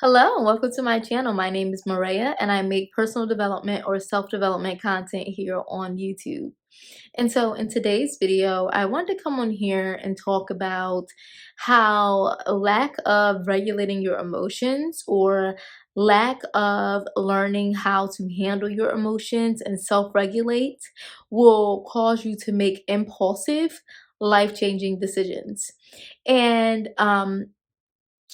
Hello, and welcome to my channel. My name is Maria, and I make personal development or self-development content here on YouTube. And so in today's video, I want to come on here and talk about how a lack of regulating your emotions or lack of learning how to handle your emotions and self-regulate will cause you to make impulsive, life-changing decisions. And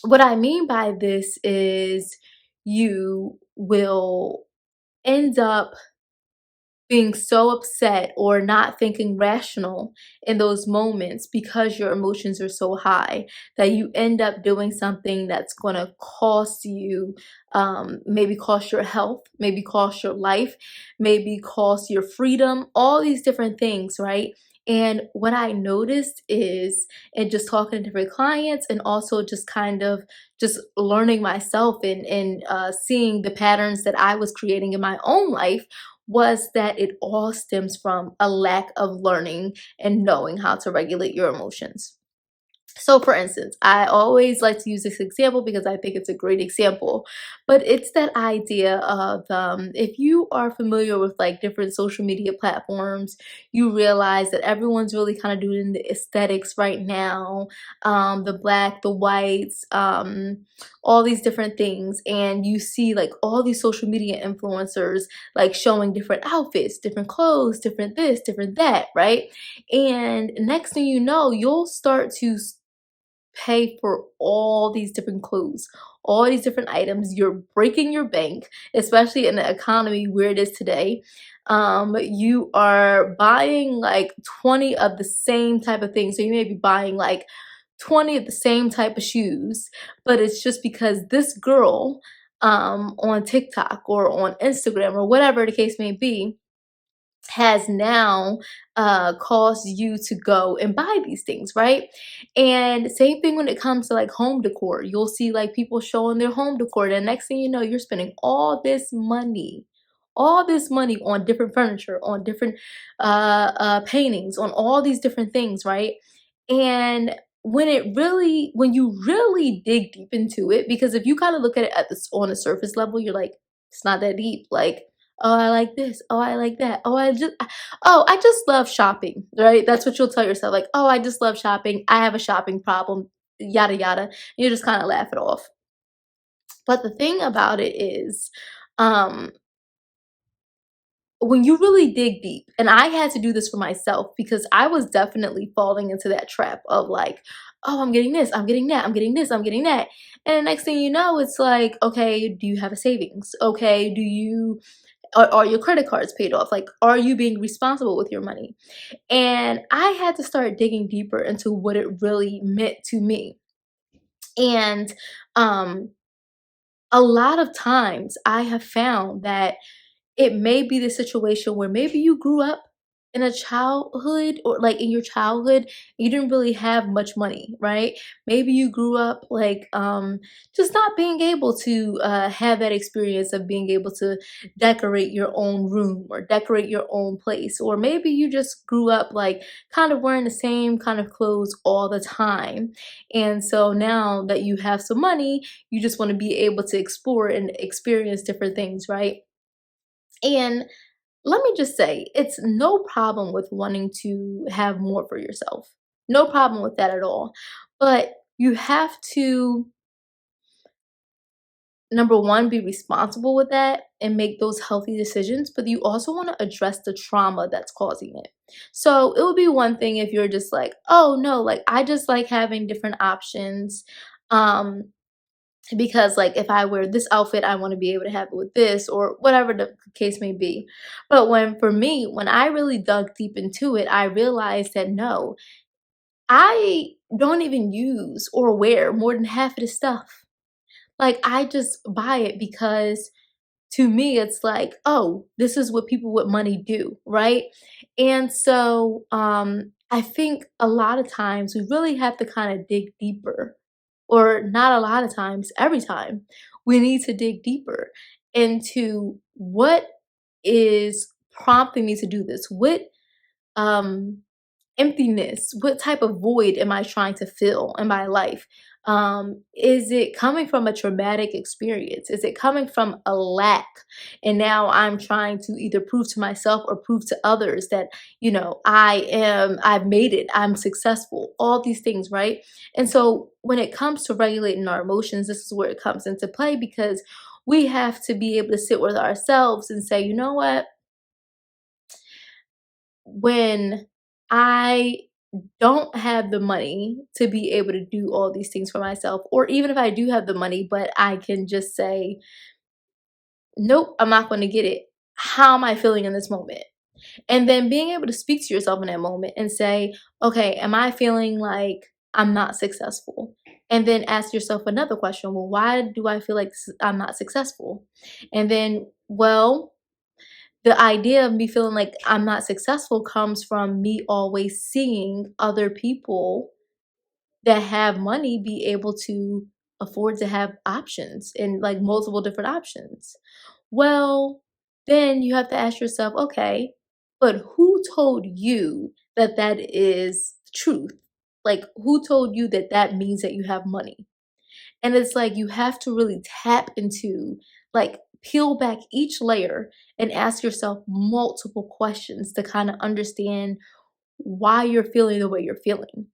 what I mean by this is you will end up being so upset or not thinking rational in those moments because your emotions are so high that you end up doing something that's going to cost you, maybe cost your health, maybe cost your life, maybe cost your freedom, all these different things, right? And what I noticed is, and just talking to different clients and also just kind of just learning myself and seeing the patterns that I was creating in my own life, was that it all stems from a lack of learning and knowing how to regulate your emotions. So, for instance, I always like to use this example because I think it's a great example, but it's that idea of if you are familiar with like different social media platforms, you realize that everyone's really kind of doing the aesthetics right now, the black, the whites, all these different things, and you see like all these social media influencers like showing different outfits, different clothes, different this, different that, right? And next thing you know, you'll start to pay for all these different clothes, all these different items. You're breaking your bank, especially in the economy where it is today. You are buying like 20 of the same type of thing. So you may be buying like 20 of the same type of shoes, but it's just because this girl on TikTok or on Instagram or whatever the case may be has now caused you to go and buy these things, right? And same thing when it comes to like home decor. You'll see like people showing their home decor. And next thing you know, you're spending all this money on different furniture, on different paintings, on all these different things, right? And when you really dig deep into it, because if you kind of look at it at this on a surface level, you're like, it's not that deep. Like, oh, I like this. Oh, I like that. Oh, I just love shopping, right? That's what you'll tell yourself. Like, oh, I just love shopping. I have a shopping problem, yada, yada. And you just kind of laugh it off. But the thing about it is, um, when you really dig deep, and I had to do this for myself because I was definitely falling into that trap of like, oh, I'm getting this, I'm getting that, I'm getting this, I'm getting that. And the next thing you know, it's like, okay, do you have a savings? Okay, are your credit cards paid off? Like, are you being responsible with your money? And I had to start digging deeper into what it really meant to me. And um, a lot of times I have found that it may be the situation where maybe you grew up in a childhood or like in your childhood, you didn't really have much money, right? Maybe you grew up like just not being able to have that experience of being able to decorate your own room or decorate your own place. Or maybe you just grew up like kind of wearing the same kind of clothes all the time. And so now that you have some money, you just want to be able to explore and experience different things, right? And let me just say, it's no problem with wanting to have more for yourself. No problem with that at all. But you have to, number one, be responsible with that and make those healthy decisions. But you also want to address the trauma that's causing it. So it would be one thing if you're just like, oh no, like I just like having different options. Um, because like if I wear this outfit, I want to be able to have it with this or whatever the case may be. But when I really dug deep into it, I realized that no, I don't even use or wear more than half of the stuff. Like I just buy it because to me it's like, oh, this is what people with money do, right? And so I think a lot of times we really have to kind of dig deeper, or not a lot of times, every time, we need to dig deeper into what is prompting me to do this. Um emptiness? What type of void am I trying to fill in my life? Is it coming from a traumatic experience? Is it coming from a lack? And now I'm trying to either prove to myself or prove to others that, I've made it, I'm successful, all these things, right? And so when it comes to regulating our emotions, this is where it comes into play because we have to be able to sit with ourselves and say, you know what? When I don't have the money to be able to do all these things for myself, or even if I do have the money, but I can just say, nope, I'm not going to get it. How am I feeling in this moment? And then being able to speak to yourself in that moment and say, okay, am I feeling like I'm not successful? And then ask yourself another question. Well, why do I feel like I'm not successful? And then, well, the idea of me feeling like I'm not successful comes from me always seeing other people that have money be able to afford to have options and like multiple different options. Well, then you have to ask yourself, okay, but who told you that that is truth? Like, who told you that that means that you have money? And it's like you have to really tap into, like, peel back each layer and ask yourself multiple questions to kind of understand why you're feeling the way you're feeling.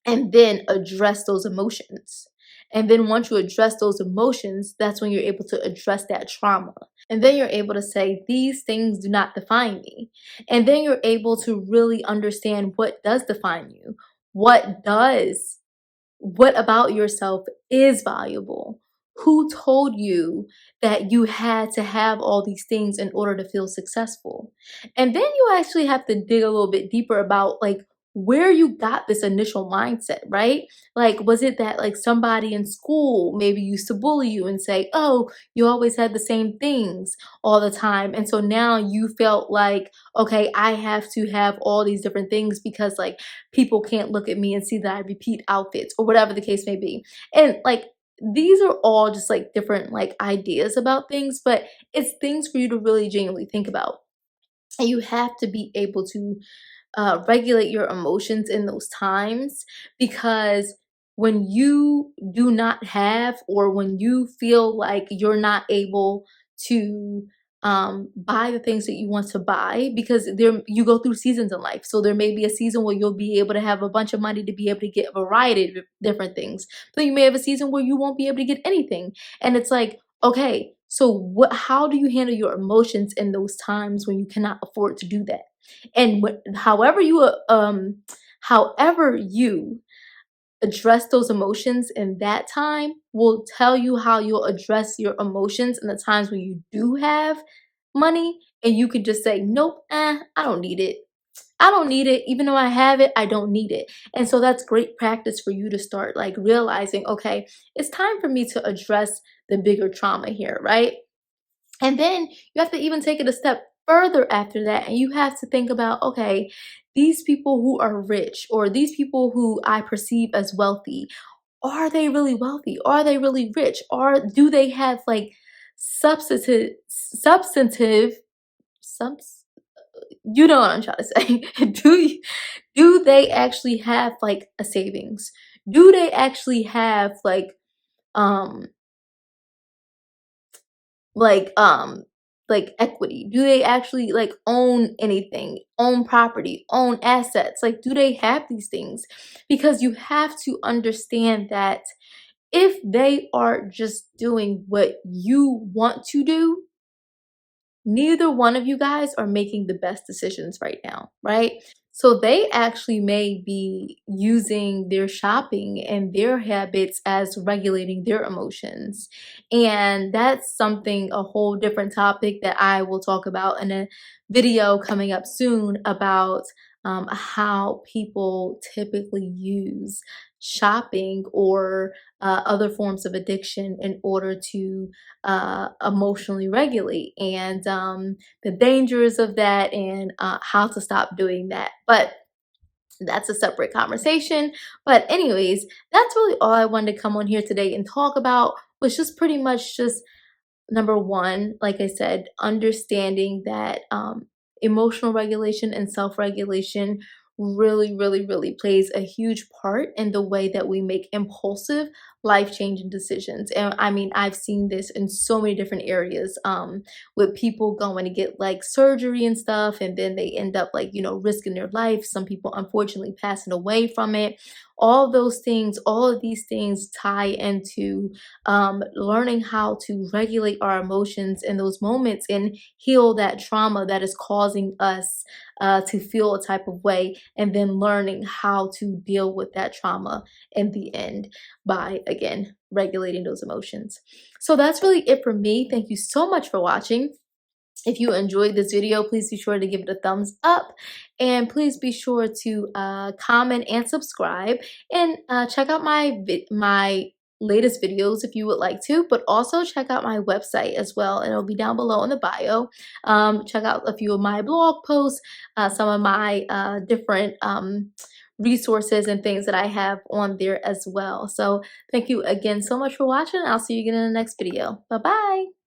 And then address those emotions. And then once you address those emotions, that's when you're able to address that trauma. And then you're able to say, these things do not define me. And then you're able to really understand what does define you. What does what about yourself is valuable? Who told you that you had to have all these things in order to feel successful? And then you actually have to dig a little bit deeper about like where you got this initial mindset, right? Like, was it that like somebody in school maybe used to bully you and say, oh, you always had the same things all the time. And so now you felt like, okay, I have to have all these different things because like people can't look at me and see that I repeat outfits or whatever the case may be. And like these are all just like different like ideas about things, but it's things for you to really genuinely think about. And you have to be able to regulate your emotions in those times because when you do not have or when you feel like you're not able to buy the things that you want to buy because there you go through seasons in life, so there may be a season where you'll be able to have a bunch of money to be able to get a variety of different things, but you may have a season where you won't be able to get anything. And it's like, okay, so how do you handle your emotions in those times when you cannot afford to do that? And however you address those emotions in that time will tell you how you'll address your emotions in the times when you do have money and you could just say, nope, I don't need it. I don't need it. Even though I have it, I don't need it. And so that's great practice for you to start like realizing, okay, it's time for me to address the bigger trauma here, right? And then you have to even take it a step further after that. And you have to think about, okay, these people who are rich or these people who I perceive as wealthy, are they really wealthy? Are they really rich? Or do they have like substantive, subs, you know what I'm trying to say? Do they actually have like a savings? Do they actually have um like um like equity? Do they actually like own anything, own property, own assets? Like, do they have these things? Because you have to understand that if they are just doing what you want to do, neither one of you guys are making the best decisions right now, right? So they actually may be using their shopping and their habits as regulating their emotions. And that's something, a whole different topic that I will talk about in a video coming up soon about how people typically use shopping or other forms of addiction in order to emotionally regulate and the dangers of that and how to stop doing that. But that's a separate conversation. But anyways, that's really all I wanted to come on here today and talk about was just pretty much just number one, like I said, understanding that emotional regulation and self regulation really plays a huge part in the way that we make impulsive, life-changing decisions. And I mean, I've seen this in so many different areas, with people going to get like surgery and stuff, and then they end up like, risking their life. Some people unfortunately passing away from it. All those things, all of these things tie into learning how to regulate our emotions in those moments and heal that trauma that is causing us to feel a type of way, and then learning how to deal with that trauma in the end by, again, regulating those emotions. So that's really it for me. Thank you so much for watching. If you enjoyed this video, please be sure to give it a thumbs up, and please be sure to comment and subscribe, and check out my latest videos if you would like to, but also check out my website as well, and it'll be down below in the bio. Check out a few of my blog posts, some of my different resources and things that I have on there as well. So thank you again so much for watching. I'll see you again in the next video. Bye bye.